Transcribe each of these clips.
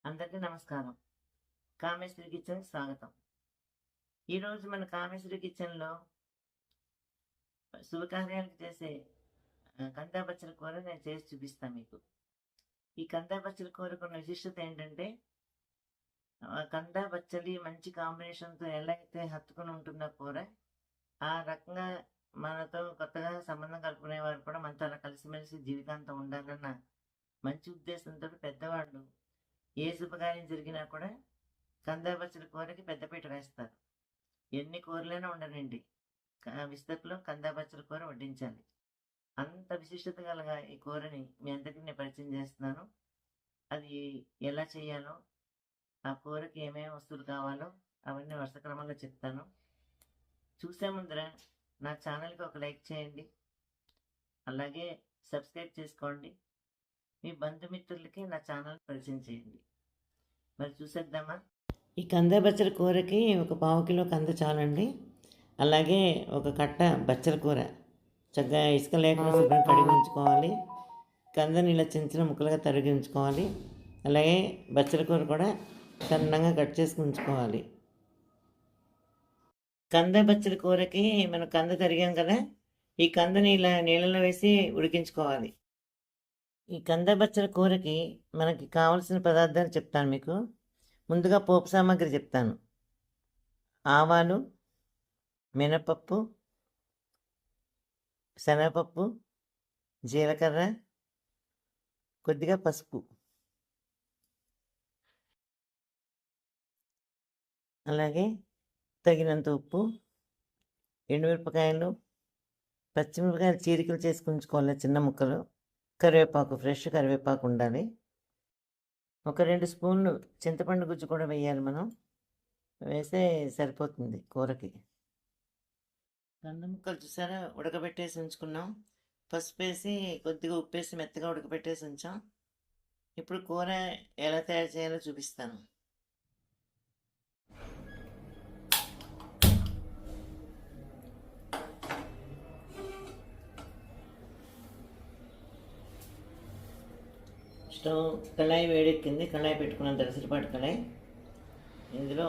అందరికీ నమస్కారం. కామేశ్వరి కిచెన్‌కి స్వాగతం. ఈరోజు మన కామేశ్వరి కిచెన్‌లో శుభకార్యాలకు చేసే కందా బచ్చల కూర నేను చేసి చూపిస్తా మీకు. ఈ కందా బచ్చల కూరకున్న విశిష్టత ఏంటంటే, కందా బచ్చలి మంచి కాంబినేషన్‌తో ఎలా అయితే హత్తుకొని ఉంటుందో కూర, ఆ రకంగా మనతో కొత్తగా సంబంధం కలుపుకునే వారు కూడా మనతో అలా కలిసిమెలిసి జీవితాంతం ఉండాలన్న మంచి ఉద్దేశంతో పెద్దవాళ్ళు ఏ శుభకార్యం జరిగినా కూడా కందా బచ్చల కూరకి పెద్దపీట వేస్తారు. ఎన్ని కూరలైనా ఉండనండి, విస్తట్లో కందా బచ్చల కూర వడ్డించాలి. అంత విశిష్టత గల ఈ కూరని మీ అందరికీ నేను పరిచయం చేస్తున్నాను. అది ఎలా చేయాలో, ఆ కూరకి ఏమేమి వస్తువులు కావాలో అవన్నీ వరుస క్రమంలో చెప్తాను. చూసే ముందర నా ఛానల్కి ఒక లైక్ చేయండి, అలాగే సబ్స్క్రైబ్ చేసుకోండి. మీ బంధుమిత్రులకి నా ఛానల్ పరిచయం చేయండి. మరి చూసేద్దామా? ఈ కంద బచ్చల కూరకి ఒక పావు కిలో కంద చాలండి. అలాగే ఒక కట్ట బచ్చల కూర చక్కగా ఇసుక లేకుండా శుభ్రం కడిగి ఉంచుకోవాలి. కందని ఇలా చిన్న చిన్న ముక్కలుగా తరిగి ఉంచుకోవాలి. అలాగే బచ్చల కూర కూడా సన్నంగా కట్ చేసి ఉంచుకోవాలి. కంద బచ్చల కూరకి మనం కంద తరిగాం కదా, ఈ కందని ఇలా నీళ్ళలో వేసి ఉడికించుకోవాలి. ఈ కంద బచ్చల కూరకి మనకి కావలసిన పదార్థాలు చెప్తాను మీకు. ముందుగా పోపు సామాగ్రి చెప్తాను. ఆవాలు, మినపప్పు, శనగపప్పు, జీలకర్ర, కొద్దిగా పసుపు, అలాగే తగినంత ఉప్పు, ఎండుమిరపకాయలు, పచ్చిమిరపకాయలు చీరికలు చేసుకుని ఉంచుకోవాలి చిన్న ముక్కలు, కరివేపాకు, ఫ్రెష్ కరివేపాకు ఉండాలి. ఒక 2 స్పూన్లు చింతపండు గుజ్జు కూడా వేయాలి. మనం వేస్తే సరిపోతుంది కూరకి. కంద ముక్కలు చూసారా, ఉడకబెట్టేసి ఉంచుకున్నాం. పసుపు వేసి కొద్దిగా ఉప్పేసి మెత్తగా ఉడకబెట్టేసి ఉంచాం. ఇప్పుడు కూర ఎలా తయారు చేయాలో చూపిస్తాను. స్టవ్ కళాయి వేడెక్కింది. కళాయి పెట్టుకున్నాను, దరసరిపాటు కళాయి. ఇందులో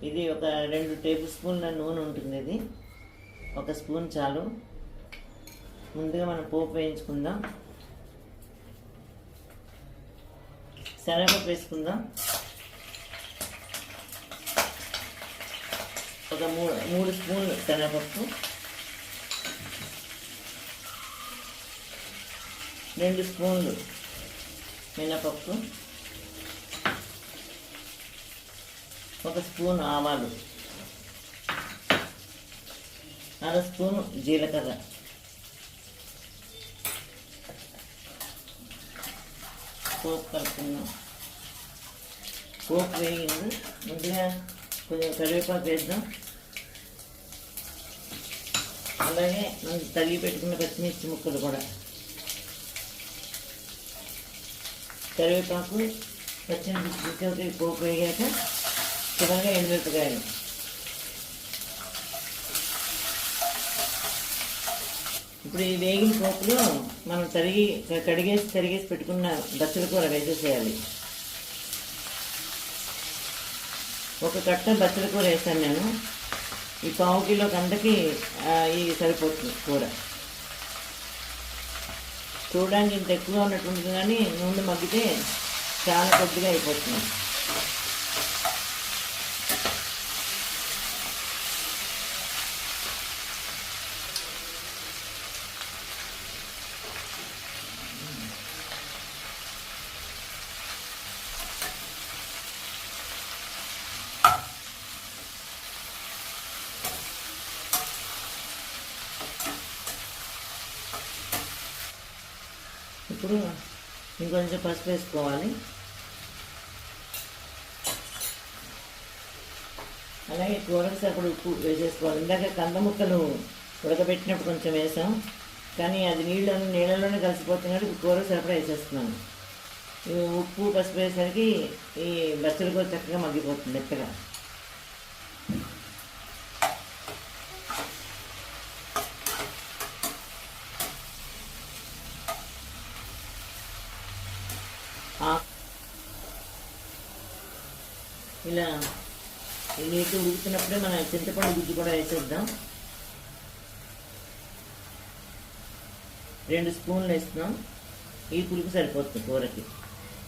ఇది ఒక 2 టేబుల్ స్పూన్ల నూనె ఉంటుంది. ఇది 1 స్పూన్ చాలు. ముందుగా మనం పోపు వేయించుకుందాం. శనగపప్పు వేసుకుందాం. ఒక 3 స్పూన్లు శనగపప్పు, 2 స్పూన్లు మినపప్పు, 1 స్పూన్ ఆవాలు, 1/2 స్పూన్ జీలకర్ర, పోపు కలుపుకుందాం. పోపు వేగింది. ముందుగా కొంచెం కరివేపాకు వేద్దాం. అలాగే మనం తరిగి పెట్టుకున్న పచ్చిమిర్చి ముక్కలు కూడా, కరివేపాకు, పచ్చిమిర్చి పోపు వేగాక చివరిగా ఎండుమిరపకాయలు. ఇప్పుడు ఈ వేగిన పోపులో మనం తరిగేసి పెట్టుకున్న బచ్చల కూర వేసేసేయాలి. 1 కట్ట బచ్చల కూర వేసాను నేను. ఈ పావు కిలో కందకి ఇది సరిపోతుంది కూర. చూడడానికి ఇంత ఎక్కువగా ఉన్నట్టు ఉంటుంది, కానీ నూనె మగ్గితే చాలా కొద్దిగా అయిపోతుంది. ఇప్పుడు ఇంకొంచెం పసుపు వేసుకోవాలి. అలాగే కూరకు సరిపడా ఉప్పు వేసేసుకోవాలి. ఇందాక కంద ముక్కలు ఉడకబెట్టినప్పుడు కొంచెం వేసాం, కానీ అది నీళ్ళలోనే కలిసిపోతున్నట్టు ఇప్పుడు కూరకు సరిపడా వేసేస్తున్నాను. ఉప్పు పసుపు వేసరికి ఈ బచ్చల కూర చక్కగా మగ్గిపోతుంది మెత్తగా. ఇలా ఈ నీటి ఉడుకుతున్నప్పుడే మనం చింతపండు గుజ్జు కూడా వేసేద్దాం. 2 స్పూన్లు వేస్తున్నాం. ఈ పులుపు సరిపోతుంది కూరకి.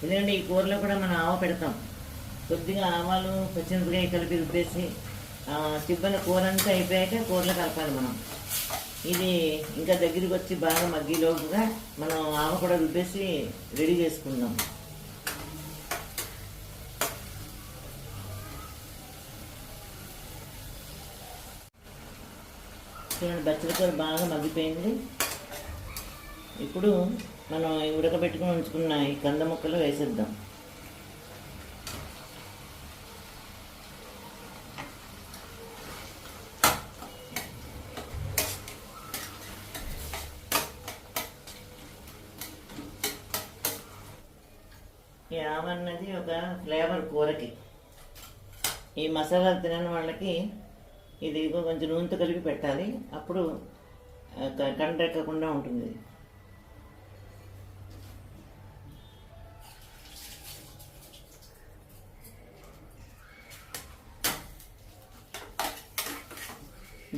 ఎందుకంటే ఈ కూరలో కూడా మనం ఆవ పెడతాం. కొద్దిగా ఆవాలు పచ్చిమిరపకాయ కలిపి రుబ్బేసి చిబ్బన కూర అంతా అయిపోయాక కూరలో కలపాలి మనం. ఇది ఇంకా దగ్గరికి వచ్చి బాగా మగ్గిలోపుగా మనం ఆవ కూడా రుబ్బేసి రెడీ చేసుకుందాం. చూడండి, బచ్చల కూర బాగా మగ్గిపోయింది. ఇప్పుడు మనం ఉడకబెట్టుకుని ఉంచుకున్న ఈ కంద ముక్కలు వేసేద్దాం. ఈ ఆవ అన్నది ఒక ఫ్లేవర్ కూరకి. ఈ మసాలా తినని వాళ్ళకి ఇది కొంచెం నూనెతో కలిపి పెట్టాలి, అప్పుడు కండెక్కకుండా ఉంటుంది.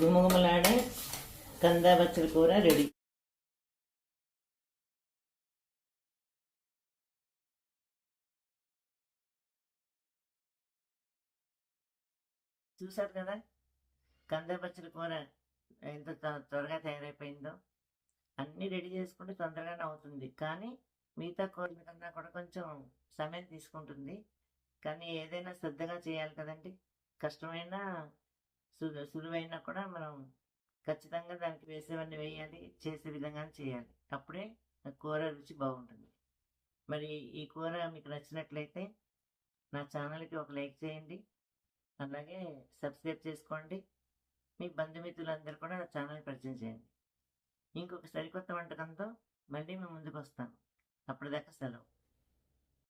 గుమగుమలాడే కంద బచ్చల కూర రెడీ. చూసారు కదా కంద బచ్చల కూర ఎంత త్వరగా తయారైపోయిందో. అన్నీ రెడీ చేసుకుంటే తొందరగానే అవుతుంది, కానీ మిగతా కూరల కన్నా కూడా కొంచెం సమయం తీసుకుంటుంది. కానీ ఏదైనా శ్రద్ధగా చేయాలి కదండి. కష్టమైన సులువైనా కూడా మనం ఖచ్చితంగా దానికి వేసేవన్నీ వేయాలి, చేసే విధంగానే చేయాలి. అప్పుడే కూర రుచి బాగుంటుంది. మరి ఈ కూర మీకు నచ్చినట్లయితే నా ఛానల్కి ఒక లైక్ చేయండి, అలాగే సబ్స్క్రైబ్ చేసుకోండి. మీ బంధుమిత్రులందరూ కూడా నా ఛానల్ పరిచయం చేయండి. ఇంకొక సరికొత్త వంటకంతో మళ్ళీ మేము ముందుకు వస్తాను. అప్పటిదాకా సెలవు.